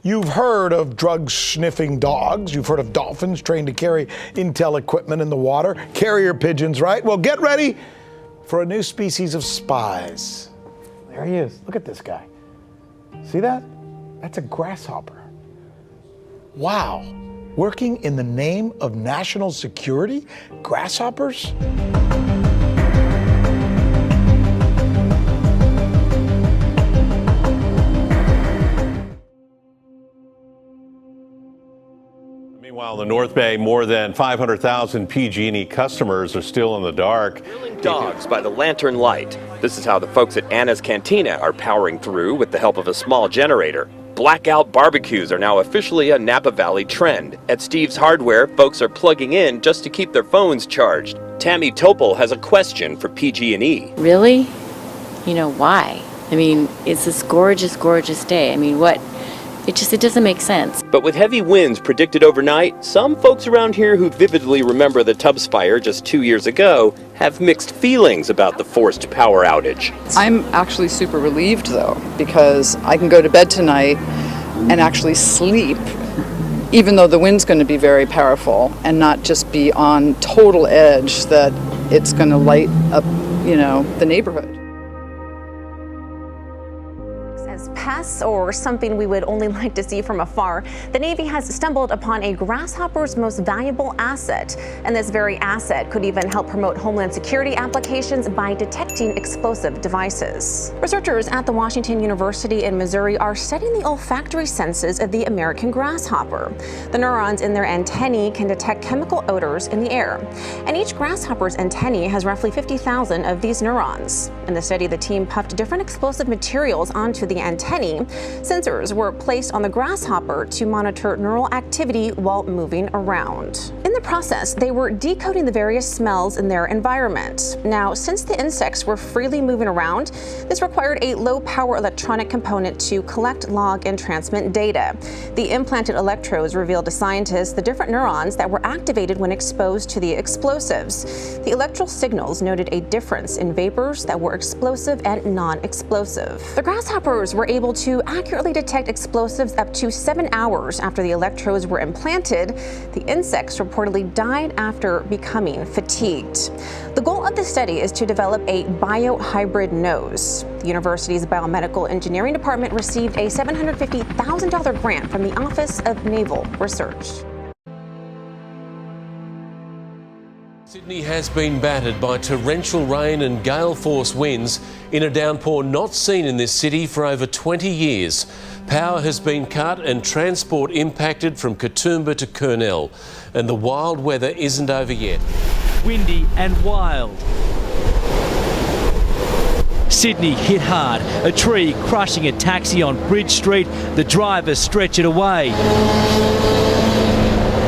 You've heard of drug-sniffing dogs. You've heard of dolphins trained to carry intel equipment in the water. Carrier pigeons, right? Well, get ready for a new species of spies. There he is. Look at this guy. See that? That's a grasshopper. Wow. Working in the name of national security? Grasshoppers? Meanwhile, in the North Bay, more than 500,000 PG&E customers are still in the dark. Grilling dogs by the lantern light. This is how the folks at Anna's Cantina are powering through with the help of a small generator. Blackout barbecues are now officially a Napa Valley trend. At Steve's Hardware, folks are plugging in just to keep their phones charged. Tammy Topol has a question for PG&E. Really? You know, why? I mean, it's this gorgeous, gorgeous day. I mean, what? It doesn't make sense. But with heavy winds predicted overnight, some folks around here who vividly remember the Tubbs fire just 2 years ago have mixed feelings about the forced power outage. I'm actually super relieved though, because I can go to bed tonight and actually sleep, even though the wind's going to be very powerful, and not just be on total edge that it's going to light up, the neighborhood. Pests or something we would only like to see from afar, the Navy has stumbled upon a grasshopper's most valuable asset. And this very asset could even help promote homeland security applications by detecting explosive devices. Researchers at the Washington University in Missouri are studying the olfactory senses of the American grasshopper. The neurons in their antennae can detect chemical odors in the air. And each grasshopper's antennae has roughly 50,000 of these neurons. In the study, the team puffed different explosive materials onto the antennae. Sensors were placed on the grasshopper to monitor neural activity while moving around. In the process, they were decoding the various smells in their environment. Now, since the insects were freely moving around, this required a low-power electronic component to collect, log, and transmit data. The implanted electrodes revealed to scientists the different neurons that were activated when exposed to the explosives. The electrical signals noted a difference in vapors that were explosive and non-explosive. The grasshoppers were able to accurately detect explosives up to 7 hours after the electrodes were implanted. The insects reportedly died after becoming fatigued. The goal of the study is to develop a biohybrid nose. The university's biomedical engineering department received a $750,000 grant from the Office of Naval Research. Sydney has been battered by torrential rain and gale force winds in a downpour not seen in this city for over 20 years. Power has been cut and transport impacted from Katoomba to Kurnell, and the wild weather isn't over yet. Windy and wild. Sydney hit hard, a tree crushing a taxi on Bridge Street, the driver stretchered away.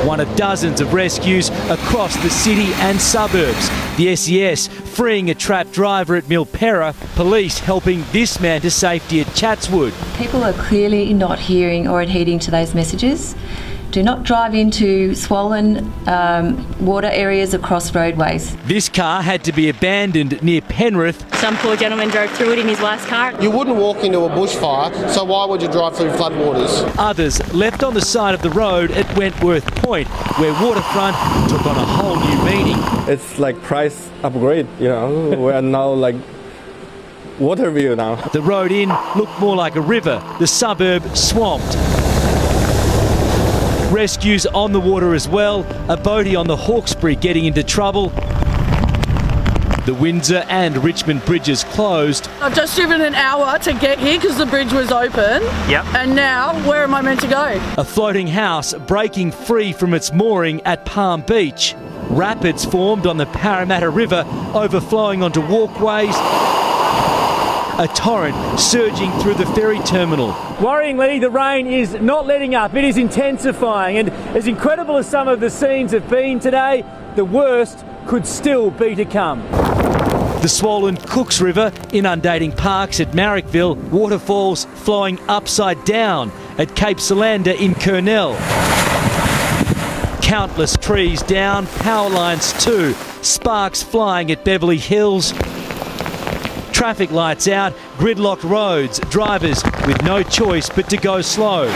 One of dozens of rescues across the city and suburbs. The SES freeing a trapped driver at Milperra, police helping this man to safety at Chatswood. People are clearly not hearing or adhering to those messages. Do not drive into swollen water areas across roadways. This car had to be abandoned near Penrith. Some poor gentleman drove through it in his wife's car. You wouldn't walk into a bushfire, so why would you drive through floodwaters? Others left on the side of the road at Wentworth Point, where waterfront took on a whole new meaning. It's like price upgrade, we're now like Waterview now. The road in looked more like a river, the suburb swamped. Rescues on the water as well, a boatie on the Hawkesbury getting into trouble. The Windsor and Richmond bridges closed. I've just driven an hour to get here because the bridge was open. Yep. And now, where am I meant to go? A floating house breaking free from its mooring at Palm Beach. Rapids formed on the Parramatta River, overflowing onto walkways. A torrent surging through the ferry terminal. Worryingly, the rain is not letting up. It is intensifying, and as incredible as some of the scenes have been today, the worst could still be to come. The swollen Cooks River inundating parks at Marrickville, waterfalls flowing upside down at Cape Solander in Kurnell. Countless trees down, power lines too, sparks flying at Beverly Hills. Traffic lights out, gridlocked roads, drivers with no choice but to go slow.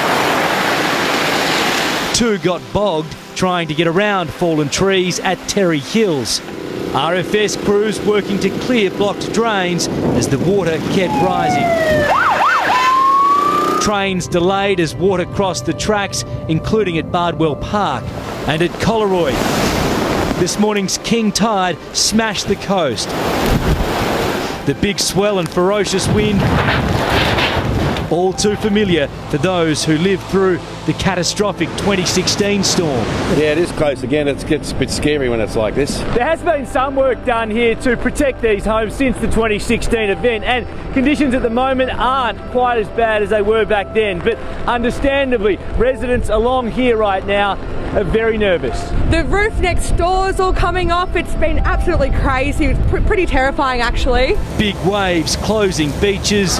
2 got bogged trying to get around fallen trees at Terry Hills. RFS crews working to clear blocked drains as the water kept rising. Trains delayed as water crossed the tracks, including at Bardwell Park and at Collaroy. This morning's king tide smashed the coast. The big swell and ferocious wind, all too familiar for those who lived through the catastrophic 2016 storm. Yeah, it is close. Again, it gets a bit scary when it's like this. There has been some work done here to protect these homes since the 2016 event, and conditions at the moment aren't quite as bad as they were back then, but understandably residents along here right now are very nervous. The roof next door is all coming off. It's been absolutely crazy. It's pretty terrifying actually. Big waves closing beaches.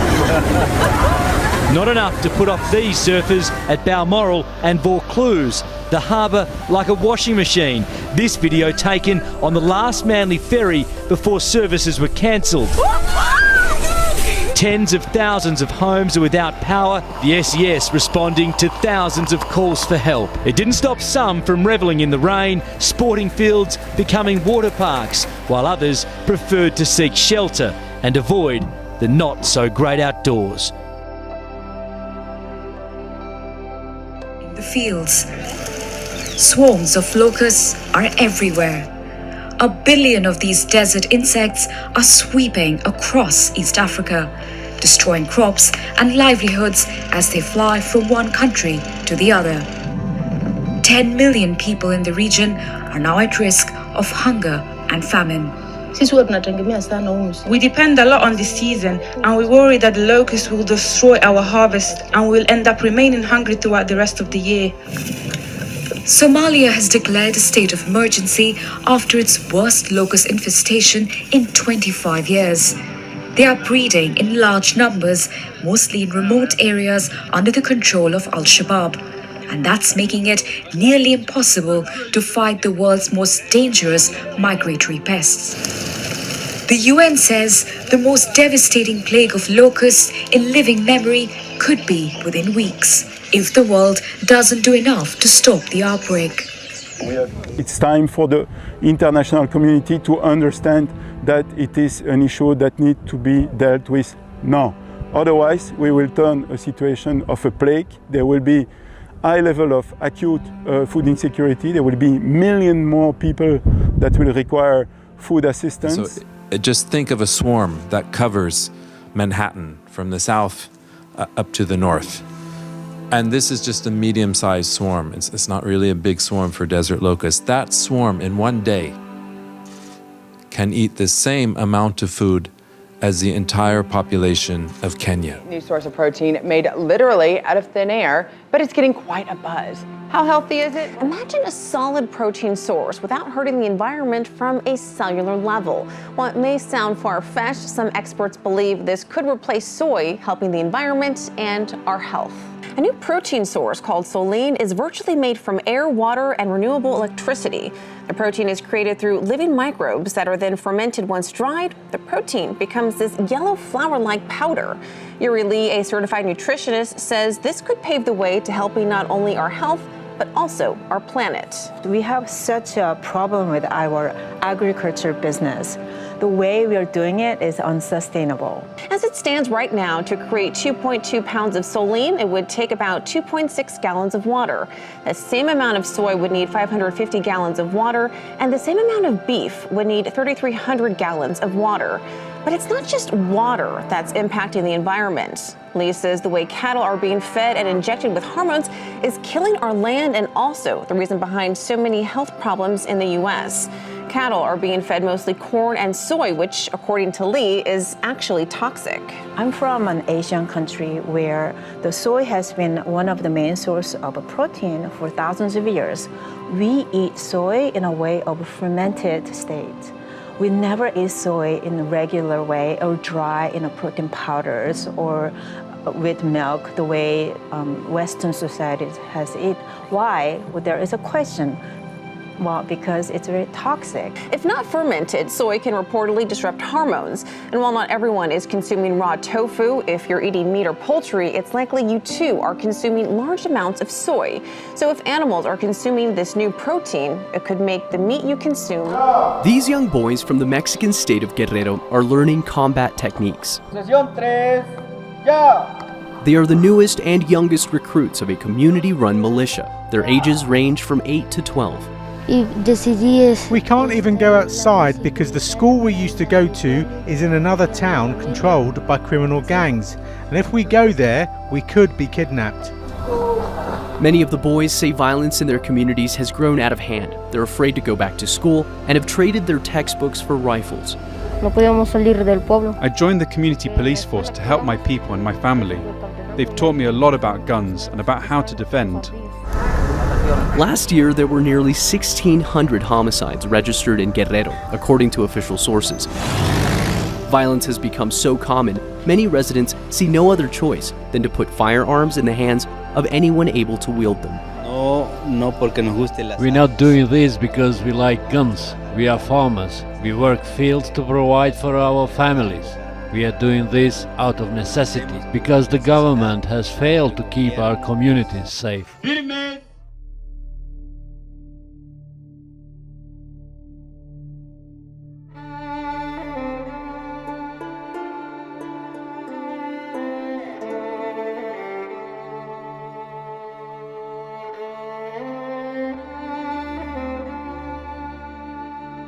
Not enough to put off these surfers at Balmoral and Vaucluse. The harbour like a washing machine. This video taken on the last Manly ferry before services were cancelled. Tens of thousands of homes are without power, the SES responding to thousands of calls for help. It didn't stop some from revelling in the rain, sporting fields becoming water parks, while others preferred to seek shelter and avoid the not so great outdoors. In the fields, swarms of locusts are everywhere. 1 billion of these desert insects are sweeping across East Africa, destroying crops and livelihoods as they fly from one country to the other. 10 million people in the region are now at risk of hunger and famine. We depend a lot on this season, and we worry that the locusts will destroy our harvest and we'll end up remaining hungry throughout the rest of the year. Somalia has declared a state of emergency after its worst locust infestation in 25 years. They are breeding in large numbers, mostly in remote areas under the control of Al-Shabaab. And that's making it nearly impossible to fight the world's most dangerous migratory pests. The UN says the most devastating plague of locusts in living memory could be within weeks, if the world doesn't do enough to stop the outbreak. It's time for the international community to understand that it is an issue that needs to be dealt with now. Otherwise, we will turn a situation of a plague. There will be high level of acute food insecurity. There will be million more people that will require food assistance. So just think of a swarm that covers Manhattan from the south up to the north. And this is just a medium-sized swarm. It's not really a big swarm for desert locusts. That swarm in one day can eat the same amount of food as the entire population of Kenya. New source of protein made literally out of thin air, but it's getting quite a buzz. How healthy is it? Imagine a solid protein source without hurting the environment from a cellular level. While it may sound far-fetched, some experts believe this could replace soy, helping the environment and our health. A new protein source called Solein is virtually made from air, water, and renewable electricity. The protein is created through living microbes that are then fermented. Once dried, the protein becomes this yellow flour-like powder. Yuri Lee, a certified nutritionist, says this could pave the way to helping not only our health, but also our planet. We have such a problem with our agriculture business. The way we are doing it is unsustainable. As it stands right now, to create 2.2 pounds of Solein, it would take about 2.6 gallons of water. The same amount of soy would need 550 gallons of water, and the same amount of beef would need 3,300 gallons of water. But it's not just water that's impacting the environment. Lee says the way cattle are being fed and injected with hormones is killing our land and also the reason behind so many health problems in the U.S. Cattle are being fed mostly corn and soy, which, according to Lee, is actually toxic. I'm from an Asian country where the soy has been one of the main sources of protein for thousands of years. We eat soy in a way of fermented state. We never eat soy in a regular way or dry in a protein powders or with milk the way Western society has it. Why? Well, there is a question. Well, because it's very toxic. If not fermented, soy can reportedly disrupt hormones. And while not everyone is consuming raw tofu, if you're eating meat or poultry, it's likely you too are consuming large amounts of soy. So if animals are consuming this new protein, it could make the meat you consume. These young boys from the Mexican state of Guerrero are learning combat techniques. They are the newest and youngest recruits of a community-run militia. Their ages range from 8 to 12. We can't even go outside because the school we used to go to is in another town controlled by criminal gangs. And if we go there, we could be kidnapped. Many of the boys say violence in their communities has grown out of hand. They're afraid to go back to school and have traded their textbooks for rifles. I joined the community police force to help my people and my family. They've taught me a lot about guns and about how to defend. Last year, there were nearly 1,600 homicides registered in Guerrero, according to official sources. Violence has become so common, many residents see no other choice than to put firearms in the hands of anyone able to wield them. We're not doing this because we like guns. We are farmers. We work fields to provide for our families. We are doing this out of necessity because the government has failed to keep our communities safe.